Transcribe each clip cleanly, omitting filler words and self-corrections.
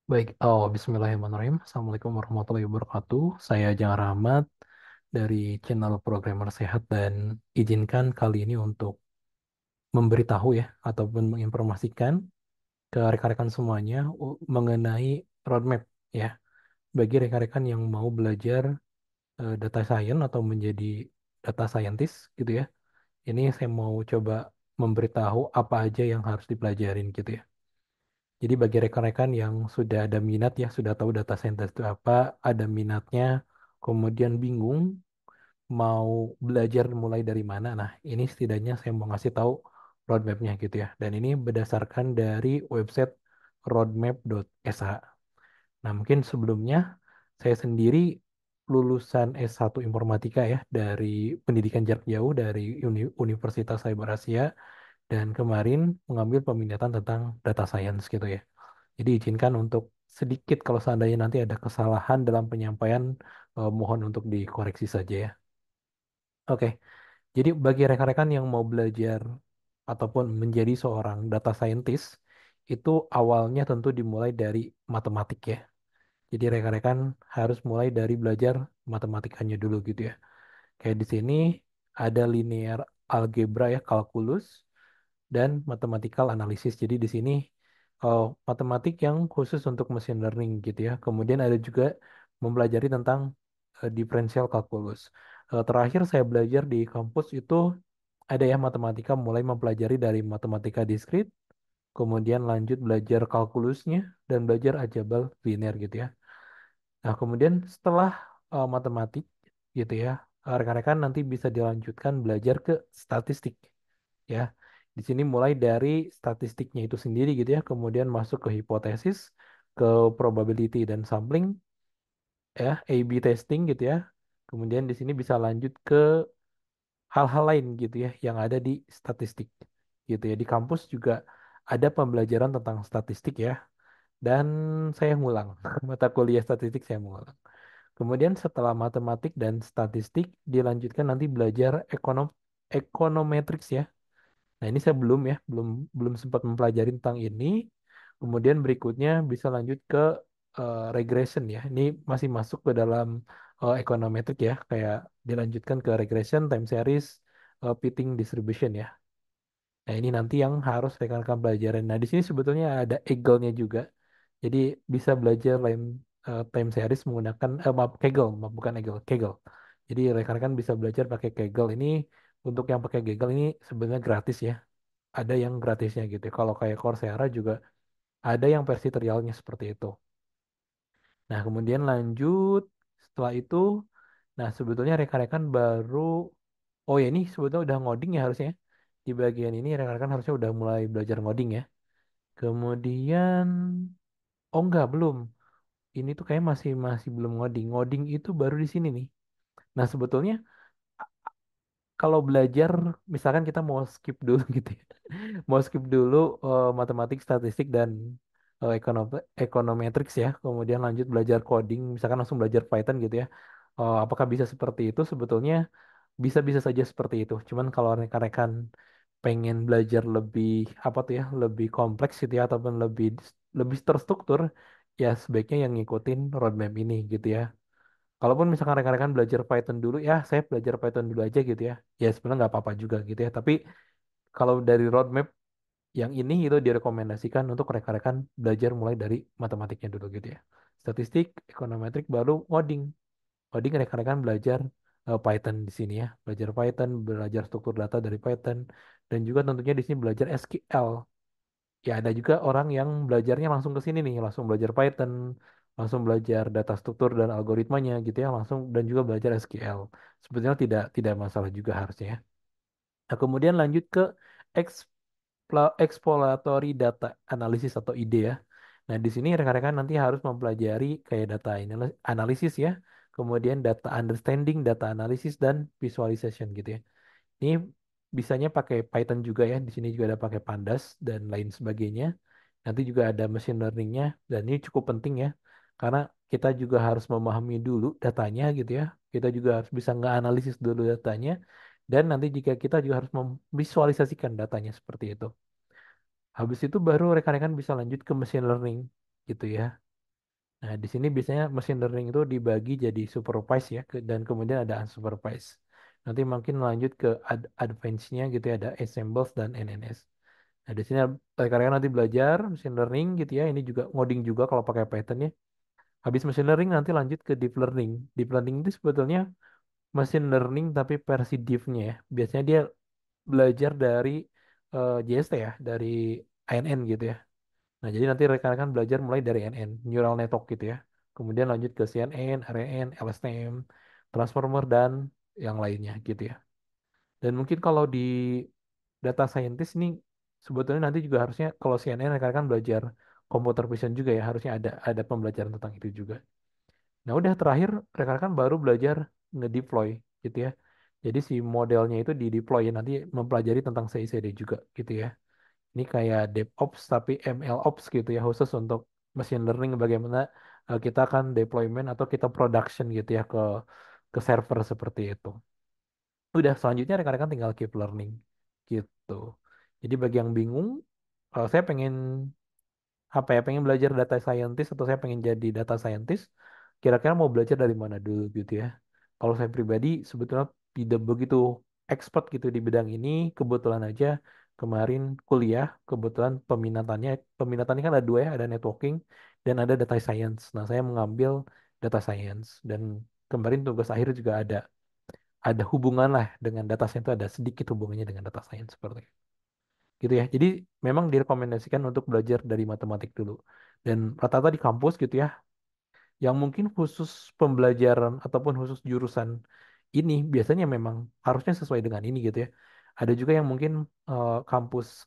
Baik, Bismillahirrahmanirrahim. Assalamualaikum warahmatullahi wabarakatuh. Saya Jang Rahmat dari channel Programmer Sehat dan izinkan kali ini untuk memberitahu ya ataupun menginformasikan ke rekan-rekan semuanya mengenai roadmap ya bagi rekan-rekan yang mau belajar data science atau menjadi data scientist gitu ya. Ini saya mau coba memberitahu apa aja yang harus dipelajarin gitu ya. Jadi bagi rekan-rekan yang sudah ada minat ya, sudah tahu data scientist itu apa, ada minatnya, kemudian bingung mau belajar mulai dari mana. Nah, ini setidaknya saya mau ngasih tahu roadmap-nya gitu ya. Dan ini berdasarkan dari website roadmap.sh. Nah, mungkin sebelumnya saya sendiri lulusan S1 Informatika ya dari pendidikan jarak jauh dari Universitas Cyber Asia dan kemarin mengambil peminatan tentang data science gitu ya. Jadi izinkan untuk sedikit kalau seandainya nanti ada kesalahan dalam penyampaian, mohon untuk dikoreksi saja ya. Oke, jadi bagi rekan-rekan yang mau belajar ataupun menjadi seorang data scientist, itu awalnya tentu dimulai dari matematik ya. Jadi rekan-rekan harus mulai dari belajar matematikanya dulu gitu ya. Kayak di sini ada linear algebra ya, kalkulus, dan mathematical analysis. Jadi di sini matematik yang khusus untuk machine learning gitu ya. Kemudian ada juga mempelajari tentang differential calculus. Terakhir saya belajar di kampus itu ada ya matematika mulai mempelajari dari matematika diskrit, kemudian lanjut belajar kalkulusnya dan belajar aljabar linear gitu ya. Nah, kemudian setelah matematik gitu ya, rekan-rekan nanti bisa dilanjutkan belajar ke statistik ya. Di sini mulai dari statistiknya itu sendiri gitu ya, kemudian masuk ke hipotesis, ke probability dan sampling ya, A/B testing gitu ya. Kemudian di sini bisa lanjut ke hal-hal lain gitu ya yang ada di statistik gitu ya. Di kampus juga ada pembelajaran tentang statistik ya. Dan saya ngulang mata kuliah statistik saya ngulang. Kemudian setelah matematik dan statistik dilanjutkan nanti belajar ekonometrics ya. Nah, ini saya belum ya, belum belum sempat mempelajari tentang ini. Kemudian berikutnya bisa lanjut ke regression ya. Ini masih masuk ke dalam econometric ya, kayak dilanjutkan ke regression, time series, fitting distribution ya. Nah, ini nanti yang harus rekan-rekan pelajaran. Nah, di sini sebetulnya ada Kaggle-nya juga. Jadi bisa belajar time series menggunakan maaf Kaggle, maaf, bukan Kaggle. Jadi rekan-rekan bisa belajar pakai Kaggle ini. Untuk yang pakai Kaggle ini sebenarnya gratis ya, ada yang gratisnya gitu. Kalau kayak Coursera juga ada yang versi trialnya seperti itu. Nah, kemudian lanjut setelah itu, nah sebetulnya rekan-rekan baru, oh ya ini sebetulnya udah ngoding ya harusnya. Di bagian ini rekan-rekan harusnya udah mulai belajar ngoding ya. Kemudian, oh enggak, belum. Ini tuh kayak masih masih belum ngoding. Ngoding itu baru di sini nih. Nah, sebetulnya kalau belajar, misalkan kita mau skip dulu gitu ya. Mau skip dulu matematik, statistik, dan econometrics ya. Kemudian lanjut belajar coding, misalkan langsung belajar Python gitu ya. Apakah bisa seperti itu? Sebetulnya bisa-bisa saja seperti itu. Cuman kalau rekan-rekan pengen belajar lebih apa tuh ya, lebih kompleks gitu ya, ataupun lebih lebih terstruktur, ya sebaiknya yang ngikutin roadmap ini gitu ya. Kalaupun misalkan rekan-rekan belajar Python dulu, ya saya belajar Python dulu aja gitu ya. Ya sebenarnya nggak apa-apa juga gitu ya. Tapi kalau dari roadmap yang ini itu direkomendasikan untuk rekan-rekan belajar mulai dari matematiknya dulu gitu ya. Statistik, ekonometrik, baru coding. Coding rekan-rekan belajar Python di sini ya. Belajar Python, belajar struktur data dari Python, dan juga tentunya di sini belajar SQL. Ya ada juga orang yang belajarnya langsung ke sini nih, langsung belajar Python, langsung belajar data struktur dan algoritmanya gitu ya, langsung dan juga belajar SQL. Sebetulnya tidak masalah juga harusnya ya. Nah, kemudian lanjut ke exploratory data analysis atau ide ya. Nah, di sini rekan-rekan nanti harus mempelajari kayak data analisis ya, kemudian data understanding, data analysis, dan visualization gitu ya. Ini bisanya pakai Python juga ya. Di sini juga ada pakai Pandas dan lain sebagainya. Nanti juga ada machine learningnya dan ini cukup penting ya. Karena kita juga harus memahami dulu datanya gitu ya. Kita juga harus bisa nge-analisis dulu datanya. Dan nanti jika kita juga harus memvisualisasikan datanya seperti itu. Habis itu baru rekan-rekan bisa lanjut ke machine learning gitu ya. Nah, di sini biasanya machine learning itu dibagi jadi supervised ya, dan kemudian ada unsupervised. Nanti makin lanjut ke advance-nya gitu ya, ada assembles dan NNS. Nah, di sini rekan-rekan nanti belajar machine learning gitu ya. Ini juga ngoding juga kalau pakai Python ya. Habis machine learning nanti lanjut ke deep learning. Deep learning itu sebetulnya machine learning tapi versi deep-nya ya. Biasanya dia belajar dari JST ya, dari ANN gitu ya. Nah, jadi nanti rekan-rekan belajar mulai dari NN, neural network gitu ya. Kemudian lanjut ke CNN, RNN, LSTM, transformer, dan yang lainnya gitu ya. Dan mungkin kalau di data scientist ini sebetulnya nanti juga harusnya kalau CNN rekan-rekan belajar computer vision juga ya, harusnya ada pembelajaran tentang itu juga. Nah, udah terakhir rekan-rekan baru belajar ngedeploy gitu ya. Jadi si modelnya itu di-deploy ya, nanti mempelajari tentang CI/CD juga gitu ya. Ini kayak DevOps tapi MLOps gitu ya, khusus untuk machine learning bagaimana kita akan deployment atau kita production gitu ya ke server seperti itu. Udah selanjutnya rekan-rekan tinggal keep learning gitu. Jadi bagi yang bingung, kalau saya pengen apa ya, pengen belajar data scientist atau saya pengen jadi data scientist, kira-kira mau belajar dari mana dulu gitu ya. Kalau saya pribadi sebetulnya tidak begitu expert gitu di bidang ini, kebetulan aja kemarin kuliah, kebetulan peminatannya kan ada dua ya, ada networking dan ada data science. Nah, saya mengambil data science dan kemarin tugas akhir juga ada hubungan lah dengan data science, itu ada sedikit hubungannya dengan data science seperti itu gitu ya. Jadi memang direkomendasikan untuk belajar dari matematik dulu. Dan rata-rata di kampus gitu ya, yang mungkin khusus pembelajaran ataupun khusus jurusan ini biasanya memang harusnya sesuai dengan ini gitu ya. Ada juga yang mungkin kampus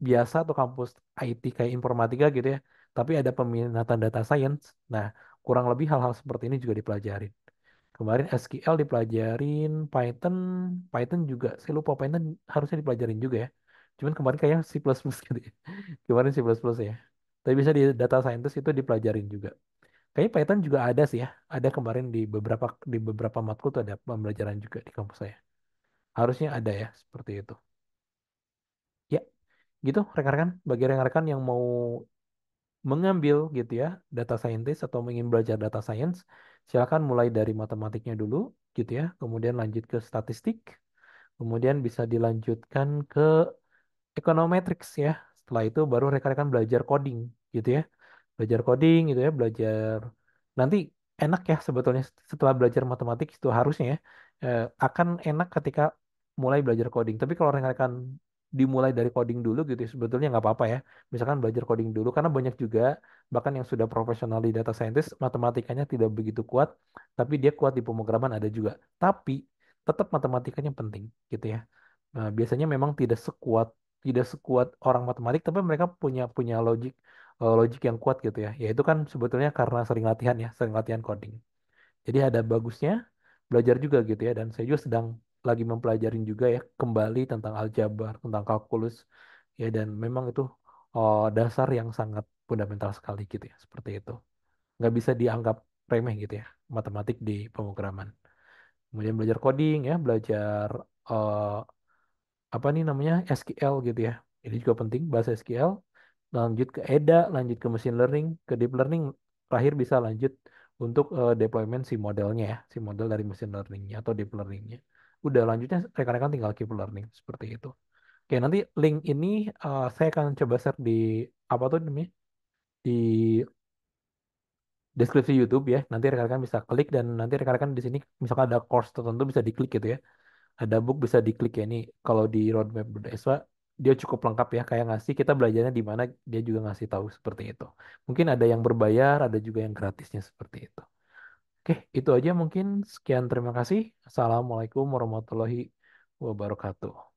biasa atau kampus IT kayak informatika gitu ya, tapi ada peminatan data science. Nah, kurang lebih hal-hal seperti ini juga dipelajarin. Kemarin SQL dipelajarin, Python, Python juga, saya lupa Python harusnya dipelajarin juga ya. Cuman kemarin kayaknya C++ gitu ya. Kemarin C++ ya. Tapi bisa di data scientist itu dipelajarin juga. Kayaknya Python juga ada sih ya. Ada kemarin di beberapa matkul tuh ada pembelajaran juga di kampus saya. Harusnya ada ya, seperti itu. Ya, gitu rekan-rekan. Bagi rekan-rekan yang mau mengambil gitu ya data scientist atau ingin belajar data science, silakan mulai dari matematiknya dulu gitu ya, kemudian lanjut ke statistik, kemudian bisa dilanjutkan ke econometrics ya. Setelah itu baru rekan-rekan belajar coding gitu ya. Belajar coding gitu ya, belajar nanti enak ya sebetulnya setelah belajar matematik itu harusnya ya akan enak ketika mulai belajar coding. Tapi kalau rekan-rekan dimulai dari coding dulu gitu ya, sebetulnya nggak apa-apa ya. Misalkan belajar coding dulu karena banyak juga bahkan yang sudah profesional di data scientist matematikanya tidak begitu kuat, tapi dia kuat di pemrograman ada juga. Tapi tetap matematikanya penting gitu ya. Nah, biasanya memang tidak sekuat orang matematik, tapi mereka punya punya logik yang kuat gitu ya. Ya itu kan sebetulnya karena sering latihan ya, sering latihan coding. Jadi ada bagusnya belajar juga gitu ya. Dan saya juga sedang lagi mempelajarin juga ya kembali tentang aljabar, tentang kalkulus ya. Dan memang itu dasar yang sangat fundamental sekali gitu ya. Seperti itu. Nggak bisa dianggap remeh gitu ya, matematik di pemrograman. Kemudian belajar coding ya, belajar eh, apa nih namanya SQL gitu ya. Ini juga penting bahasa SQL. Lanjut ke EDA, lanjut ke machine learning, ke deep learning, terakhir bisa lanjut untuk deployment si modelnya ya, si model dari machine learningnya atau deep learningnya. Udah lanjutnya rekan-rekan tinggal keep learning seperti itu. Oke, nanti link ini saya akan coba share di apa tuh namanya di deskripsi YouTube ya. Nanti rekan-rekan bisa klik dan nanti rekan-rekan di sini misalkan ada course tertentu bisa diklik gitu ya. Ada book bisa diklik ya, ini kalau di roadmap Berdeswa dia cukup lengkap ya, kayak ngasih kita belajarnya di mana, dia juga ngasih tahu seperti itu. Mungkin ada yang berbayar, ada juga yang gratisnya seperti itu. Oke, itu aja mungkin. Sekian, terima kasih. Assalamualaikum warahmatullahi wabarakatuh.